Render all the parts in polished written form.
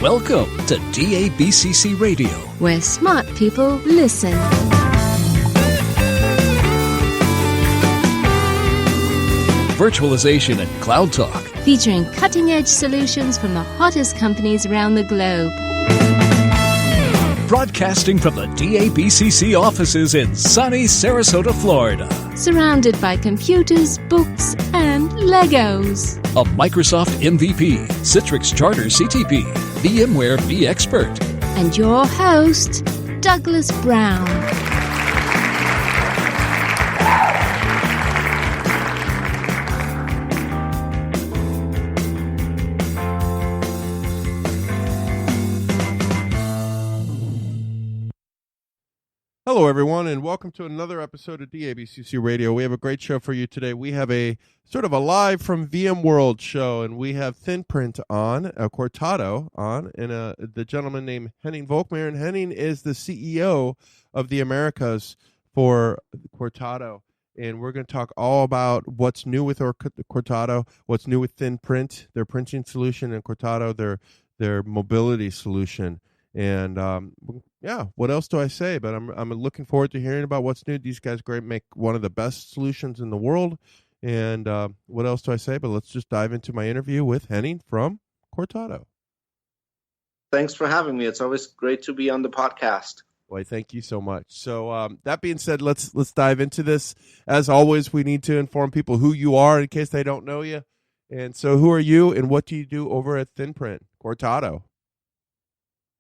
Welcome to DABCC Radio, where smart people listen. Virtualization and Cloud Talk, Featuring cutting-edge solutions from the hottest companies around the globe. broadcasting from the DABCC offices in sunny Sarasota, Florida. Surrounded by computers, books, and Legos. A Microsoft MVP, Citrix Charter CTP, VMware vExpert. And your host, Douglas Brown. Hello, everyone, and welcome to another episode of DABCC Radio. We have a great show for you today. We have a sort of a live from VMworld show, and we have ThinPrint on, Cortado on, and the gentleman named Henning Volkmer. And Henning is the CEO of the Americas for Cortado. And we're going to talk all about what's new with Cortado, what's new with ThinPrint, their printing solution, and Cortado, their mobility solution. And yeah, what else do I say? But I'm looking forward to hearing about what's new. These guys make one of the best solutions in the world. And what else do I say? But let's just dive into my interview with Henning from Cortado. Thanks for having me. It's always great to be on the podcast. Well, thank you so much. So that being said, let's dive into this. As always, we need to inform people who you are in case they don't know you. And so who are you and what do you do over at ThinPrint, Cortado?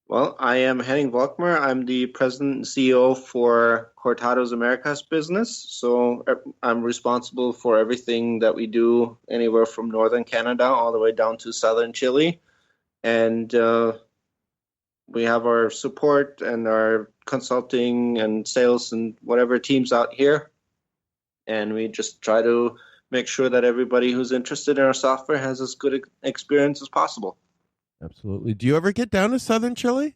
Well, I am Henning Volkmer. I'm the president and CEO for Cortado's Americas business. So I'm responsible for everything that we do anywhere from northern Canada all the way down to southern Chile. And we have our support and our consulting and sales and whatever teams out here. And we just try to make sure that everybody who's interested in our software has as good experience as possible. Absolutely. Do you ever get down to southern Chile?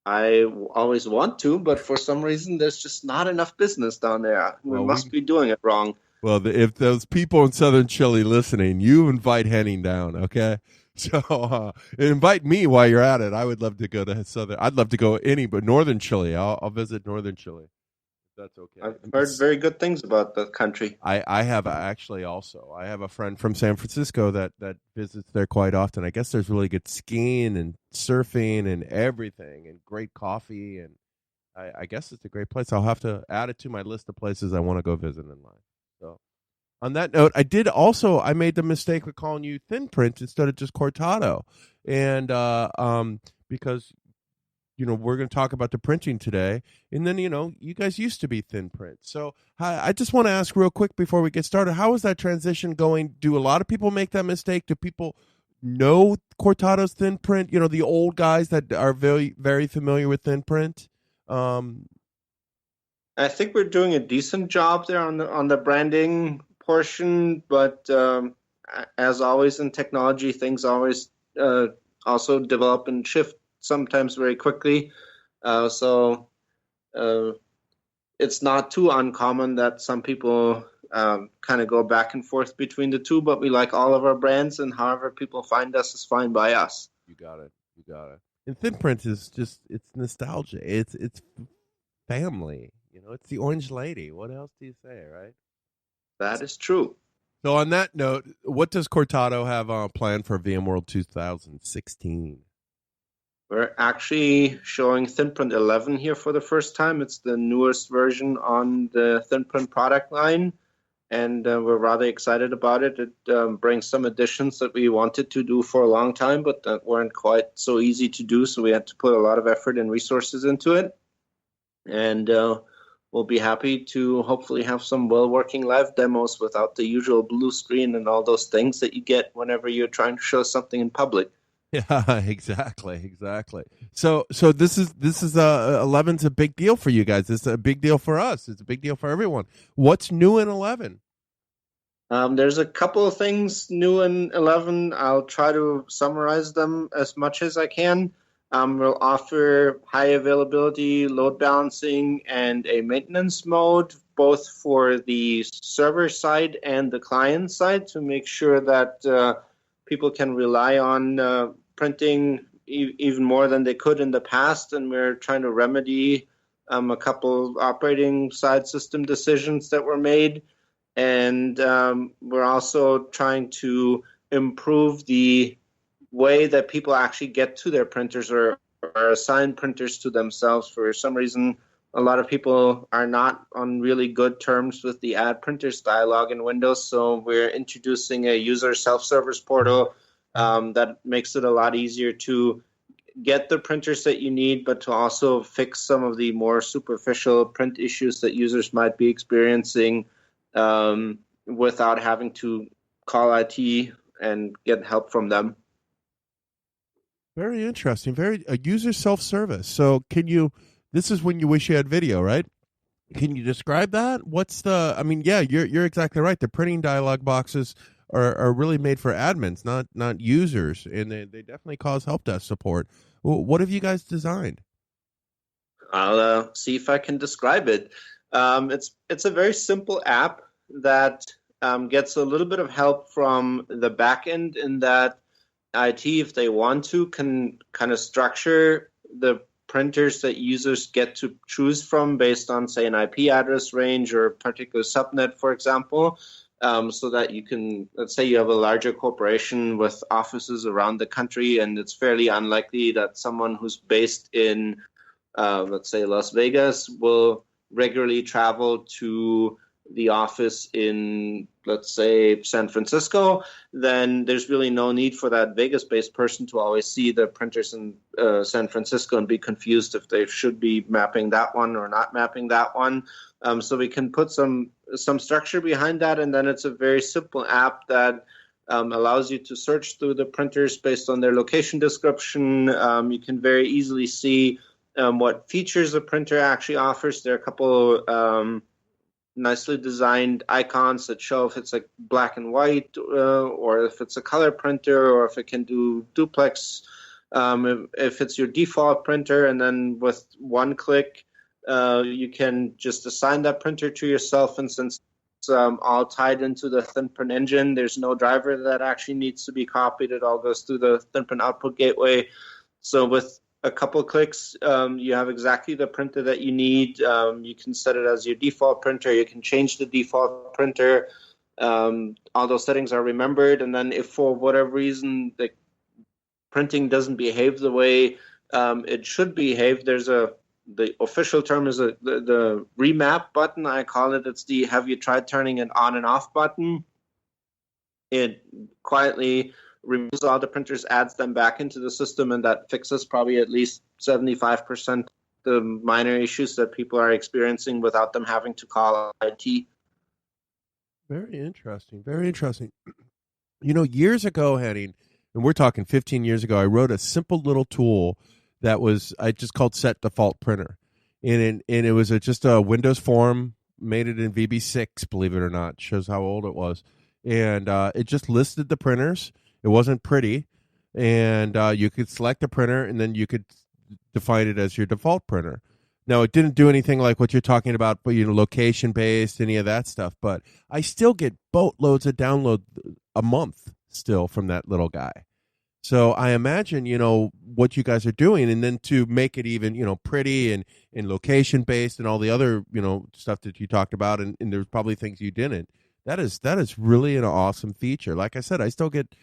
I always want to, but for some reason, there's just not enough business down there. We must be doing it wrong. Well, if those people in southern Chile listening, you invite Henning down, okay? So invite me while you're at it. I would love to go to southern. I'd love to go but northern Chile. I'll visit northern Chile. That's okay. I've heard very good things about the country. I have actually also. I have a friend from San Francisco that visits there quite often. I guess there's really good skiing and surfing and everything and great coffee. And I guess it's a great place. I'll have to add it to my list of places I want to go visit in life. So on that note, I made the mistake of calling you ThinPrint instead of just Cortado. And because we're going to talk about the printing today. And then, you guys used to be ThinPrint. So I just want to ask real quick before we get started, how is that transition going? Do a lot of people make that mistake? Do people know Cortado's ThinPrint? The old guys that are very, very familiar with ThinPrint? I think we're doing a decent job there on the branding portion. But as always in technology, things always also develop and shift sometimes very quickly. So it's not too uncommon that some people kind of go back and forth between the two, but we like all of our brands, and however people find us is fine by us. You got it. And ThinPrint is just, it's nostalgia. It's family. It's the Orange Lady. What else do you say, right? That is true. So on that note, what does Cortado have planned for VMworld 2016? We're actually showing ThinPrint 11 here for the first time. It's the newest version on the ThinPrint product line, and we're rather excited about it. It brings some additions that we wanted to do for a long time, but that weren't quite so easy to do, so we had to put a lot of effort and resources into it. And we'll be happy to hopefully have some well-working live demos without the usual blue screen and all those things that you get whenever you're trying to show something in public. Yeah, exactly. So this is 11's a big deal for you guys. It's a big deal for us. It's a big deal for everyone. What's new in 11? There's a couple of things new in 11. I'll try to summarize them as much as I can. We'll offer high availability, load balancing, and a maintenance mode, both for the server side and the client side, to make sure that people can rely on printing even more than they could in the past, and we're trying to remedy a couple operating side system decisions that were made. And we're also trying to improve the way that people actually get to their printers or assign printers to themselves. For some reason, a lot of people are not on really good terms with the Add Printers dialog in Windows, so we're introducing a user self-service portal that makes it a lot easier to get the printers that you need, but to also fix some of the more superficial print issues that users might be experiencing without having to call IT and get help from them. Very interesting. A user self-service. So this is when you wish you had video, right? Can you describe that? You're exactly right. The printing dialog boxes are really made for admins, not users, and they definitely cause help desk support. What have you guys designed? I'll see if I can describe it. It's a very simple app that gets a little bit of help from the back end, in that IT, if they want to, can kind of structure the printers that users get to choose from based on, say, an IP address range or a particular subnet, for example, so that you can, let's say you have a larger corporation with offices around the country, and it's fairly unlikely that someone who's based in, let's say, Las Vegas will regularly travel to the office in, let's say, San Francisco. Then there's really no need for that Vegas-based person to always see the printers in San Francisco and be confused if they should be mapping that one or not mapping that one. So we can put some structure behind that, and then it's a very simple app that allows you to search through the printers based on their location description. You can very easily see what features a printer actually offers. There are a couple nicely designed icons that show if it's like black and white or if it's a color printer, or if it can do duplex, if it's your default printer. And then with one click, you can just assign that printer to yourself. And since it's all tied into the ThinPrint engine, there's no driver that actually needs to be copied. It all goes through the ThinPrint output gateway. So with a couple clicks, you have exactly the printer that you need. You can set it as your default printer. You can change the default printer. All those settings are remembered. And then if for whatever reason the printing doesn't behave the way it should behave, there's the official term is the remap button. I call it. It's the have you tried turning it on and off button. It quietly removes all the printers, adds them back into the system, and that fixes probably at least 75% the minor issues that people are experiencing without them having to call IT. Very interesting. Very interesting. Years ago, Henning, and we're talking 15 years ago, I wrote a simple little tool that I just called Set Default Printer. And it was just a Windows form, made it in VB6, believe it or not. Shows how old it was. And it just listed the printers. It wasn't pretty, and you could select a printer, and then you could define it as your default printer. Now, it didn't do anything like what you're talking about, but location-based, any of that stuff. But I still get boatloads of download a month still from that little guy. So I imagine, what you guys are doing, and then to make it even, pretty and location-based and all the other, stuff that you talked about, and there's probably things you didn't. That is really an awesome feature. Like I said, I still get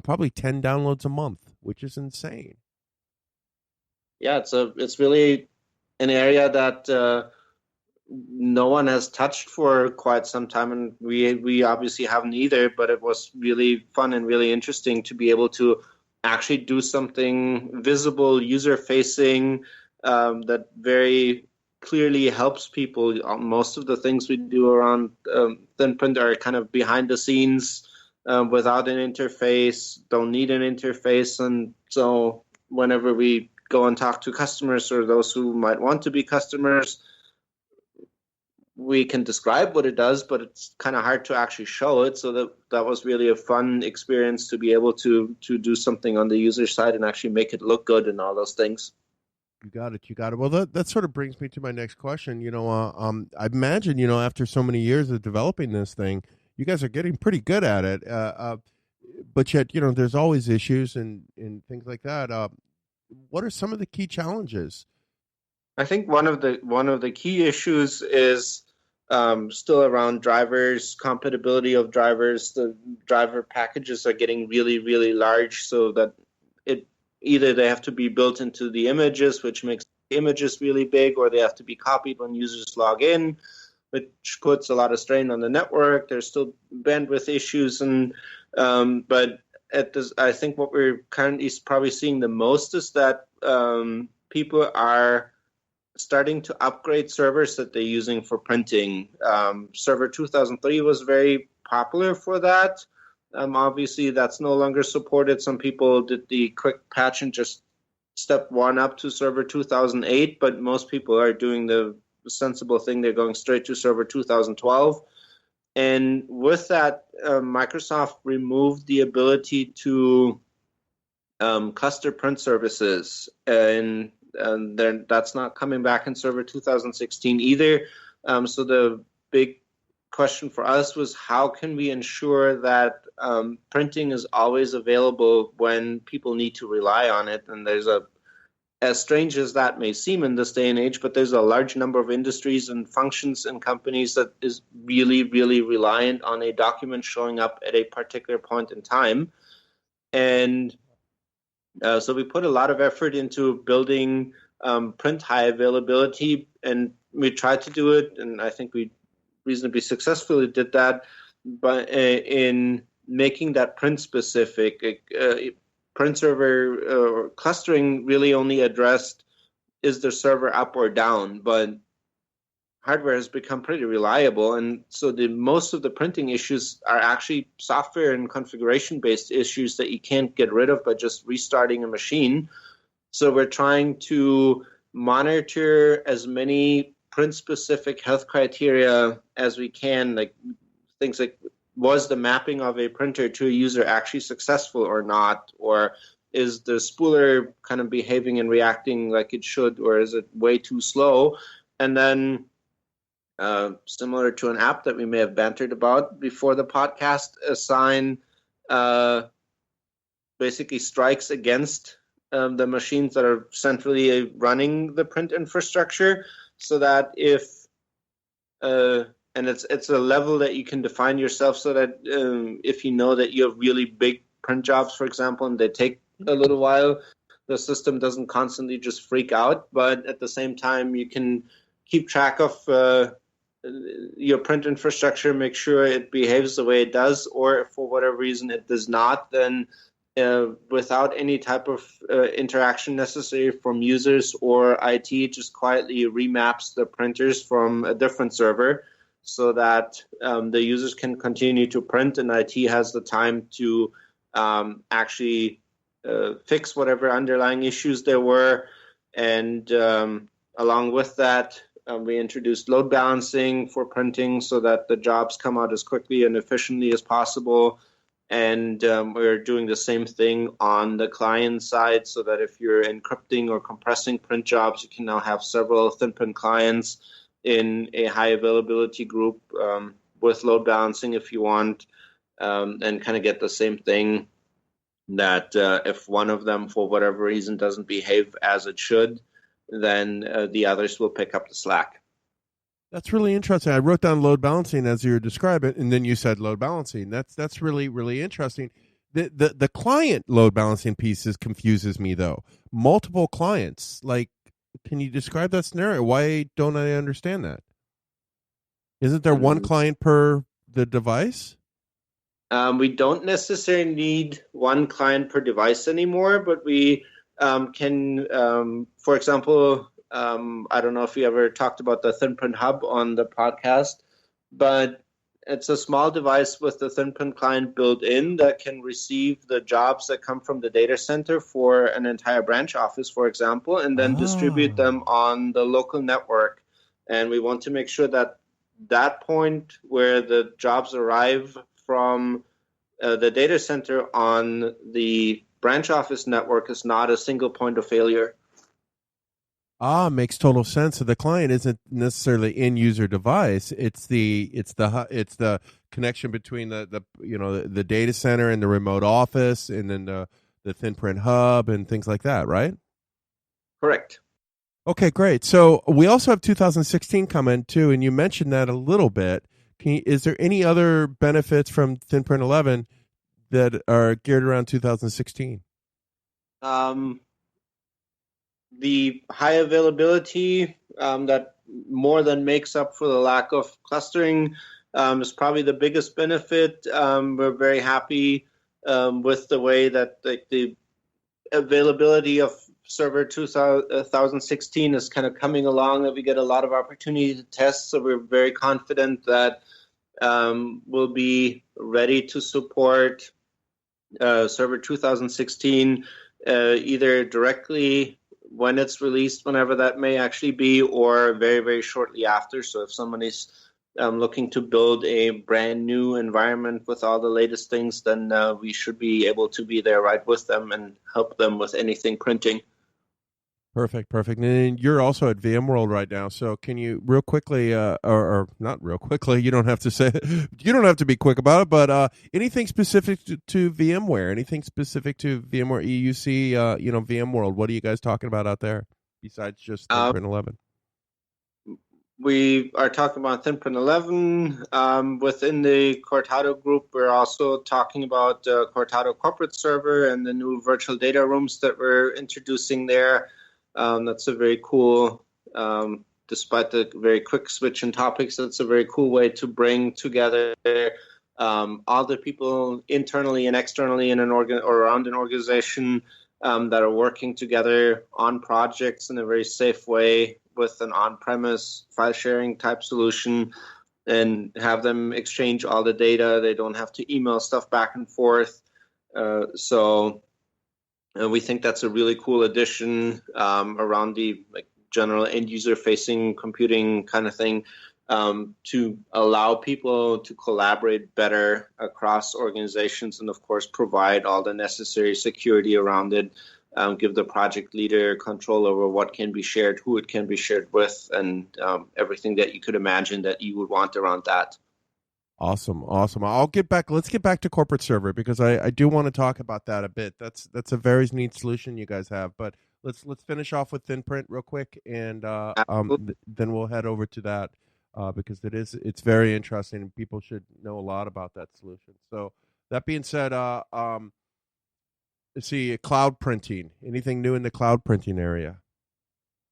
probably 10 downloads a month, which is insane. Yeah, it's really an area that no one has touched for quite some time, and we obviously haven't either, but it was really fun and really interesting to be able to actually do something visible, user-facing, that very clearly helps people. Most of the things we do around ThinPrint are kind of behind the scenes, without an interface, don't need an interface. And so whenever we go and talk to customers or those who might want to be customers, we can describe what it does, but it's kind of hard to actually show it. So that was really a fun experience to be able to do something on the user side and actually make it look good and all those things. You got it. Well, that sort of brings me to my next question. I imagine, after so many years of developing this thing, you guys are getting pretty good at it. but yet, there's always issues and things like that. What are some of the key challenges? I think one of the key issues is still around drivers, compatibility of drivers. The driver packages are getting really, really large, so that either they have to be built into the images, which makes the images really big, or they have to be copied when users log in, which puts a lot of strain on the network. There's still bandwidth issues, and but I think what we're currently probably seeing the most is that people are starting to upgrade servers that they're using for printing. Server 2003 was very popular for that. Obviously, that's no longer supported. Some people did the quick patch and just step one up to Server 2008, but most people are doing the sensible thing. They're going straight to Server 2012. And with that, Microsoft removed the ability to cluster print services, and then that's not coming back in Server 2016 either. So the big question for us was, how can we ensure that printing is always available when people need to rely on it? And there's as strange as that may seem in this day and age, but there's a large number of industries and functions and companies that is really, really reliant on a document showing up at a particular point in time. And so we put a lot of effort into building print high availability, and we tried to do it, and I think we reasonably successfully did that, but in making that print specific. Print server clustering really only addressed is the server up or down, but hardware has become pretty reliable, and so most of the printing issues are actually software and configuration based issues that you can't get rid of by just restarting a machine. So we're trying to monitor as many print specific health criteria as we can, like things like, was the mapping of a printer to a user actually successful or not? Or is the spooler kind of behaving and reacting like it should, or is it way too slow? And then similar to an app that we may have bantered about before the podcast, assign basically strikes against the machines that are centrally running the print infrastructure, so that if and it's a level that you can define yourself, so that if you know that you have really big print jobs, for example, and they take a little while, the system doesn't constantly just freak out. But at the same time, you can keep track of your print infrastructure, make sure it behaves the way it does, or if for whatever reason it does not, then without any type of interaction necessary from users or IT, just quietly remaps the printers from a different server, so that the users can continue to print, and IT has the time to actually fix whatever underlying issues there were. And along with that, we introduced load balancing for printing, so that the jobs come out as quickly and efficiently as possible. And we're doing the same thing on the client side, so that if you're encrypting or compressing print jobs, you can now have several ThinPrint clients in a high availability group with load balancing if you want, and kind of get the same thing, that if one of them for whatever reason doesn't behave as it should, then the others will pick up the slack. That's really interesting. I wrote down load balancing as you were describing it, and then you said load balancing. That's really, really interesting. The client load balancing pieces confuses me, though. Multiple clients, like, can you describe that scenario? Why don't I understand that? Isn't there one client per the device? We don't necessarily need one client per device anymore, but we can, for example, I don't know if you ever talked about the ThinPrint Hub on the podcast, but it's a small device with the ThinPrint client built in that can receive the jobs that come from the data center for an entire branch office, for example, and then distribute them on the local network. And we want to make sure that that point where the jobs arrive from the data center on the branch office network is not a single point of failure. Makes total sense. So the client isn't necessarily end user device. It's the connection between the data center and the remote office, and then the ThinPrint hub and things like that, right? Correct. Okay, great. So we also have 2016 coming too, and you mentioned that a little bit. Is there any other benefits from ThinPrint 11 that are geared around 2016? The high availability that more than makes up for the lack of clustering is probably the biggest benefit. We're very happy with the way that the availability of Server 2016 is kind of coming along, that we get a lot of opportunity to test. So we're very confident that we'll be ready to support Server 2016 either directly when it's released, whenever that may actually be, or very, very shortly after. So if somebody's looking to build a brand new environment with all the latest things, then we should be able to be there right with them and help them with anything printing. Perfect. And you're also at VMworld right now, so can you real quickly, or not real quickly? You don't have to say, you don't have to be quick about it, but anything specific to VMware? Anything specific to VMware EUC? VMworld. What are you guys talking about out there besides just ThinPrint 11? We are talking about ThinPrint 11. Within the Cortado group, we're also talking about Cortado Corporate Server and the new virtual data rooms that we're introducing there. That's a very cool, despite the very quick switch in topics, that's a very cool way to bring together all the people internally and externally in or around an organization that are working together on projects in a very safe way with an on-premise file sharing type solution, and have them exchange all the data. They don't have to email stuff back and forth. And we think that's a really cool addition around the general end user facing computing kind of thing, to allow people to collaborate better across organizations, and of course provide all the necessary security around it. Give the project leader control over what can be shared, who it can be shared with, and everything that you could imagine that you would want around that. Awesome. Let's get back to Corporate Server, because I do want to talk about that a bit. That's a very neat solution you guys have. But let's finish off with ThinPrint real quick, and then we'll head over to that because it's very interesting, and people should know a lot about that solution. So that being said, let's see, cloud printing. Anything new in the cloud printing area?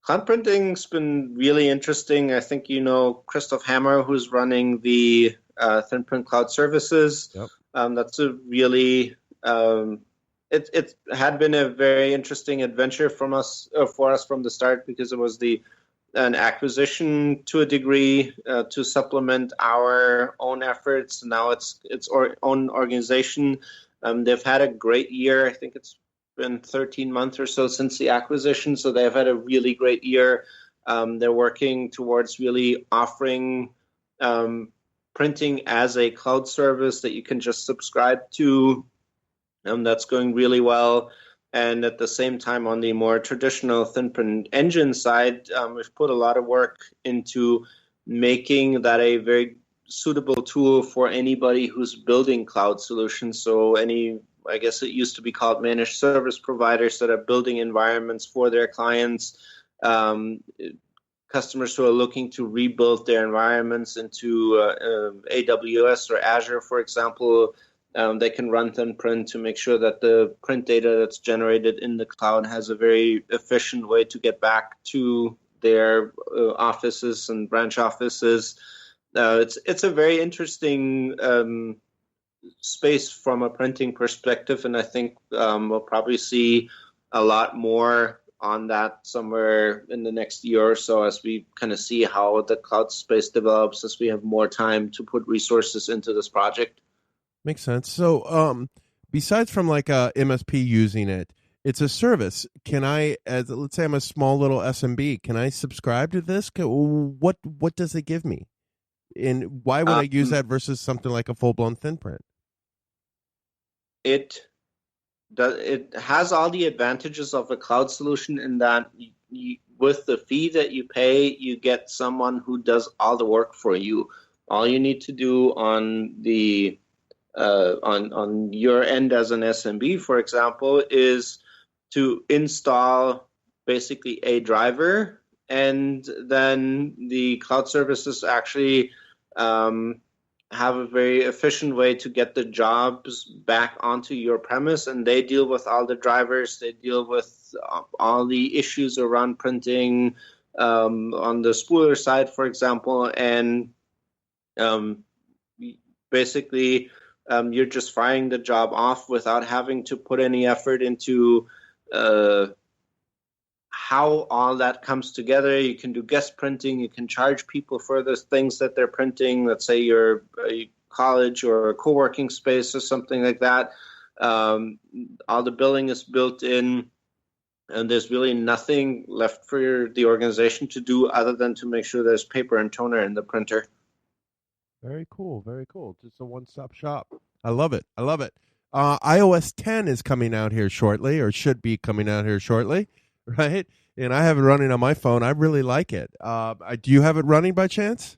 Cloud printing's been really interesting. I think you know Christoph Hammer, who's running the ThinPrint Cloud Services. Yep. That's a really it had been a very interesting adventure for us from the start, because it was an acquisition to a degree to supplement our own efforts. Now it's our own organization. They've had a great year. I think it's been 13 months or so since the acquisition, so they've had a really great year. They're working towards really offering printing as a cloud service that you can just subscribe to. That's going really well. And at the same time, on the more traditional ThinPrint engine side, we've put a lot of work into making that a very suitable tool for anybody who's building cloud solutions. So I guess it used to be called managed service providers that are building environments for their clients, customers who are looking to rebuild their environments into AWS or Azure, for example. They can run ThinPrint to make sure that the print data that's generated in the cloud has a very efficient way to get back to their offices and branch offices. It's a very interesting space from a printing perspective, and I think we'll probably see a lot more on that somewhere in the next year or so, as we kind of see how the cloud space develops, as we have more time to put resources into this project. Makes sense. So besides from like a MSP using it, it's a service. Can I, let's say I'm a small little SMB, can I subscribe to this? What does it give me? And why would I use that versus something like a full-blown ThinPrint? It has all the advantages of a cloud solution in that with the fee that you pay, you get someone who does all the work for you. All you need to do on the on your end as an SMB, for example, is to install basically a driver, and then the cloud services actually have a very efficient way to get the jobs back onto your premise, and they deal with all the drivers. They deal with all the issues around printing on the spooler side, for example, and basically you're just firing the job off without having to put any effort into how all that comes together. You can do guest printing. You can charge people for the things that they're printing. Let's say you're a college or a co-working space or something like that. All the billing is built in, and there's really nothing left for the organization to do other than to make sure there's paper and toner in the printer. Very cool. Very cool. Just a one-stop shop. I love it. I love it. iOS 10 is coming out here shortly, or should be coming out here shortly, right? And I have it running on my phone. I really like it. Do you have it running by chance?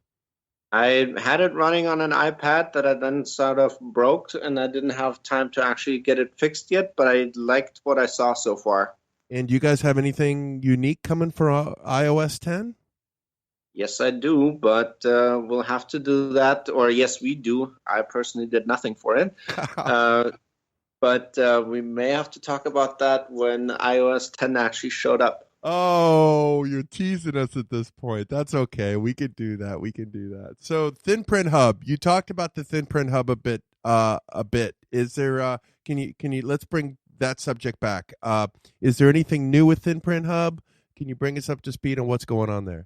I had it running on an iPad that I then sort of broke, and I didn't have time to actually get it fixed yet, but I liked what I saw so far. And do you guys have anything unique coming for iOS 10? Yes, I do, but we'll have to do that. Or yes, we do. I personally did nothing for it. But we may have to talk about that when iOS 10 actually showed up. Oh, you're teasing us at this point. That's okay. We can do that. We can do that. So ThinPrint Hub. You talked about the ThinPrint Hub a bit. Is there? Can you? Let's bring that subject back. Is there anything new with ThinPrint Hub? Can you bring us up to speed on what's going on there?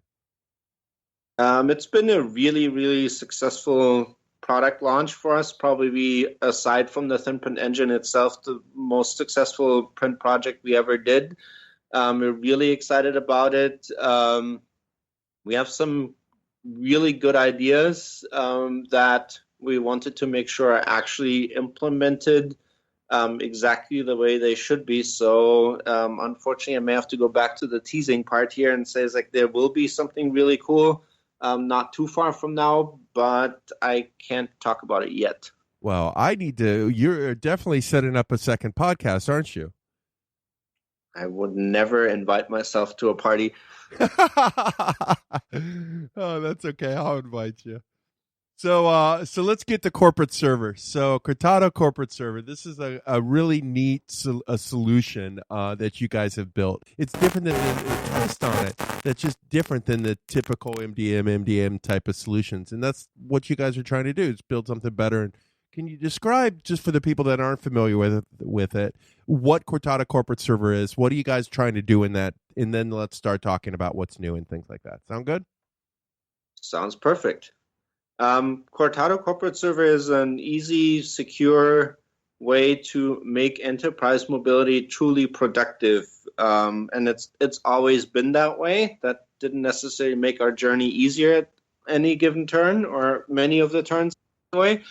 It's been a really, really successful product launch for us. Probably, aside from the ThinPrint engine itself, the most successful print project we ever did. We're really excited about it. We have some really good ideas that we wanted to make sure are actually implemented exactly the way they should be. So unfortunately, I may have to go back to the teasing part here and say there will be something really cool not too far from now, but I can't talk about it yet. Well, I need to. You're definitely setting up a second podcast, aren't you? I would never invite myself to a party. Oh, that's okay. I'll invite you. So let's get to Corporate Server. So Cortado Corporate Server. This is a really neat solution that you guys have built. It's different than a twist on it. That's just different than the typical MDM type of solutions, and that's what you guys are trying to do. Is build something better. And can you describe, just for the people that aren't familiar with it, what Cortado Corporate Server is? What are you guys trying to do in that? And then let's start talking about what's new and things like that. Sound good? Sounds perfect. Cortado Corporate Server is an easy, secure way to make enterprise mobility truly productive. And it's always been that way. That didn't necessarily make our journey easier at any given turn, or many of the turns anyway.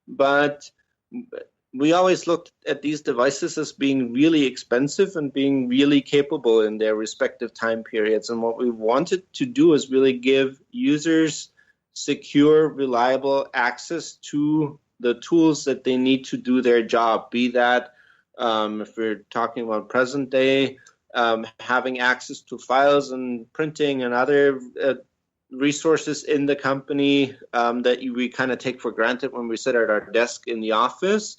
But we always looked at these devices as being really expensive and being really capable in their respective time periods. And what we wanted to do is really give users secure, reliable access to the tools that they need to do their job. Be that, if we're talking about present day, having access to files and printing and other resources in the company that we kind of take for granted when we sit at our desk in the office.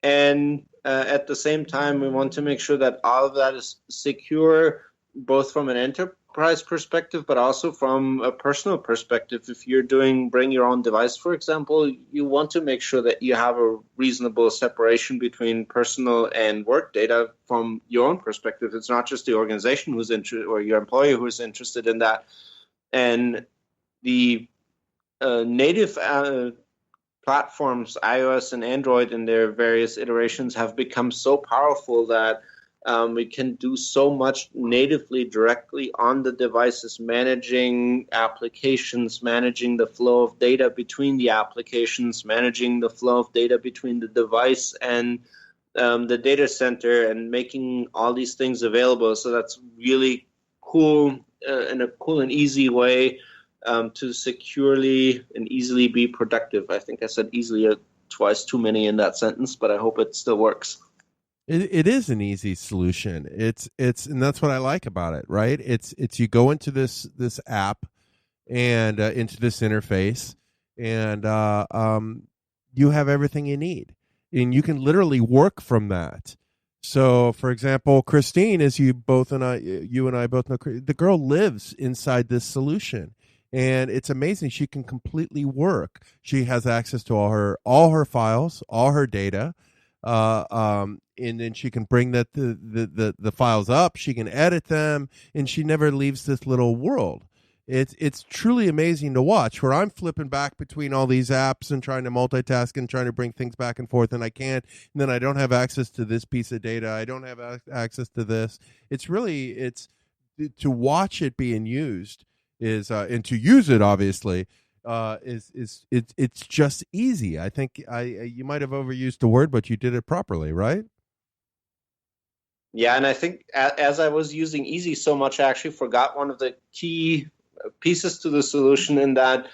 And at the same time, we want to make sure that all of that is secure, both from an enterprise perspective, but also from a personal perspective. If you're doing bring your own device, for example, you want to make sure that you have a reasonable separation between personal and work data from your own perspective. It's not just the organization who's interested, or your employer who's interested in that. And the native platforms, iOS and Android, in their various iterations, have become so powerful that we can do so much natively directly on the devices, managing applications, managing the flow of data between the applications, managing the flow of data between the device and the data center, and making all these things available. So that's really cool and easy way to securely and easily be productive. I think I said easily twice too many in that sentence, but I hope it still works. It is an easy solution. It's and that's what I like about it, right? It's you go into this app and into this interface, and you have everything you need, and you can literally work from that. So, for example, Christine, as you and I both know, the girl lives inside this solution, and it's amazing. She can completely work. She has access to all her files, all her data. And then she can bring the files up. She can edit them, and she never leaves this little world. It's truly amazing to watch. Where I'm flipping back between all these apps and trying to multitask and trying to bring things back and forth, and I can't. And then I don't have access to this piece of data. I don't have access to this. It's to watch it being used is and to use it obviously. It's just easy. I think you might have overused the word, but you did it properly, right? Yeah, and I think as I was using easy so much, I actually forgot one of the key pieces to the solution, in that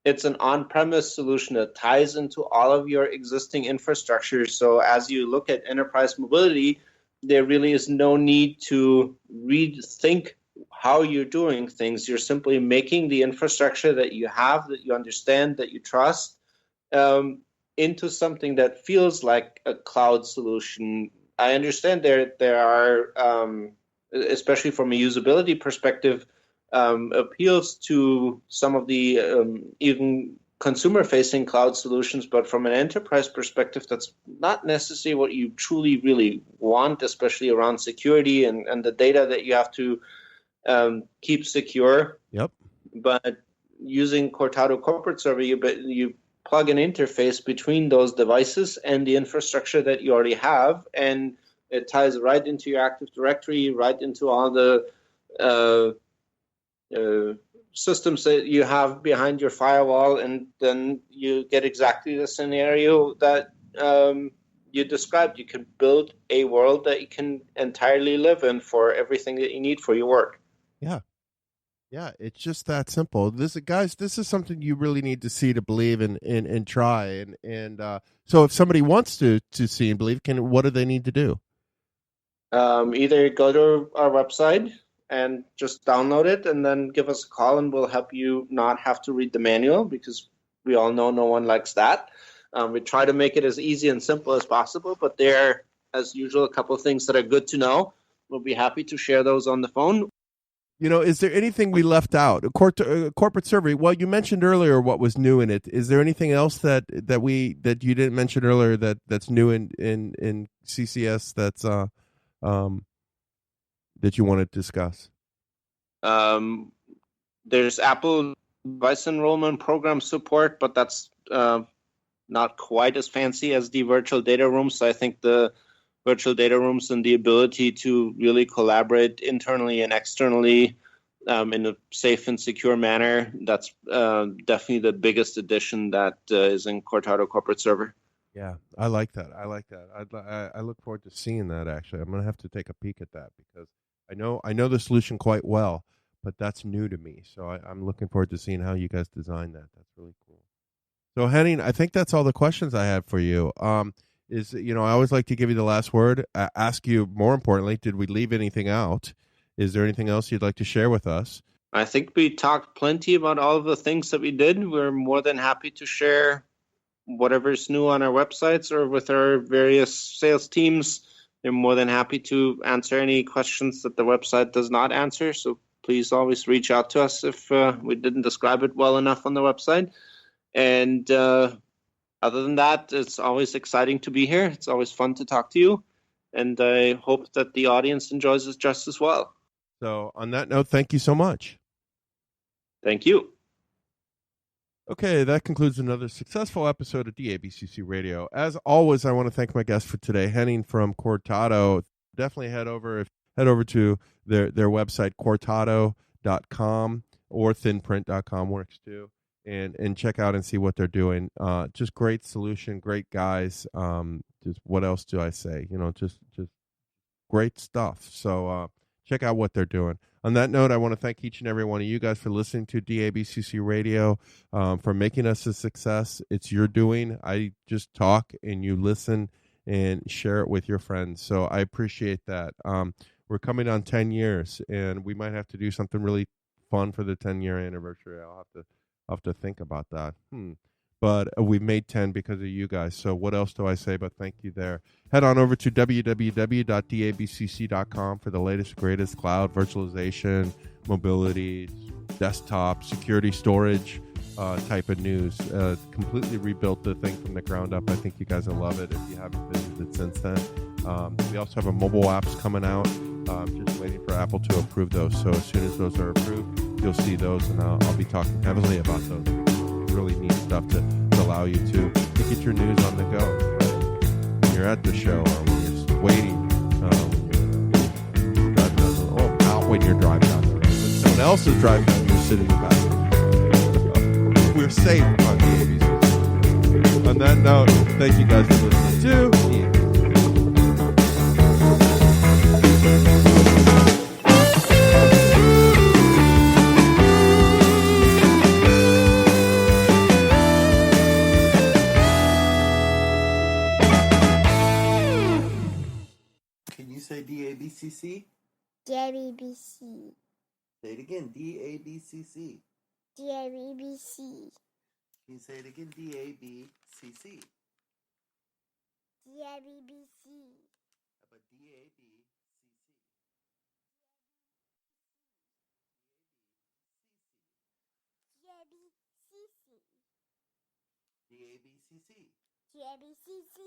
it's an on-premise solution that ties into all of your existing infrastructure. So as you look at enterprise mobility, there really is no need to rethink how you're doing things. You're simply making the infrastructure that you have, that you understand, that you trust, into something that feels like a cloud solution. I understand there are, especially from a usability perspective, appeals to some of the even consumer-facing cloud solutions, but from an enterprise perspective, that's not necessarily what you truly really want, especially around security and the data that you have to keep secure. Yep. But using Cortado Corporate Server, you plug an interface between those devices and the infrastructure that you already have, and it ties right into your Active Directory, right into all the systems that you have behind your firewall, and then you get exactly the scenario that you described. You can build a world that you can entirely live in for everything that you need for your work. Yeah, it's just that simple. This is something you really need to see to believe and try. And so if somebody wants to see and believe, what do they need to do? Either go to our website and just download it, and then give us a call, and we'll help you not have to read the manual, because we all know no one likes that. We try to make it as easy and simple as possible, but there are, as usual, a couple of things that are good to know. We'll be happy to share those on the phone. Is there anything we left out? Corporate Server. Well, you mentioned earlier what was new in it. Is there anything else that you didn't mention earlier that's new in CCS that's that you want to discuss? There's Apple device enrollment program support, but that's not quite as fancy as the virtual data rooms. So I think the virtual data rooms and the ability to really collaborate internally and externally in a safe and secure manner, that's definitely the biggest addition that is in Cortado Corporate Server. Yeah, I like that. I look forward to seeing that, actually. I'm going to have to take a peek at that, because I know the solution quite well, but that's new to me. So I'm looking forward to seeing how you guys design that. That's really cool. So Henning, I think that's all the questions I have for you. I always like to give you the last word, ask you, more importantly, did we leave anything out? Is there anything else you'd like to share with us? I think we talked plenty about all of the things that we did. We're more than happy to share whatever's new on our websites or with our various sales teams. They're more than happy to answer any questions that the website does not answer. So please always reach out to us if we didn't describe it well enough on the website. And other than that, it's always exciting to be here. It's always fun to talk to you. And I hope that the audience enjoys it just as well. So on that note, thank you so much. Thank you. Okay, that concludes another successful episode of DABCC Radio. As always, I want to thank my guest for today, Henning from Cortado. Definitely head over to their website, cortado.com, or thinprint.com works too, and check out and see what they're doing. Just great solution, great guys. Just what else do I say? Just great stuff. So check out what they're doing. On that note, I want to thank each and every one of you guys for listening to DABCC Radio, for making us a success. It's your doing. I just talk and you listen and share it with your friends. So I appreciate that. We're coming on 10 years, and we might have to do something really fun for the 10-year anniversary. I'll have to think about that. But we've made 10 because of you guys. So what else do I say but thank you there? Head on over to www.dabcc.com for the latest, greatest cloud virtualization, mobility, desktop, security storage type of news. Completely rebuilt the thing from the ground up. I think you guys will love it if you haven't visited since then. We also have a mobile apps coming out. Just waiting for Apple to approve those. So as soon as those are approved, you'll see those, and I'll be talking heavily about those. Really neat stuff to allow you to get your news on the go, right? When you're at the show or when you're waiting, when you're driving down the road. When someone else is driving down, you're sitting in the back. We're safe on the ABC. On that note, thank you guys for listening to Say DABCC? DABC. Say it again, DABCC. DABC. Can you say it again, DABCC? DABC. How about DABCC? DABCC. DABCC. DABCC.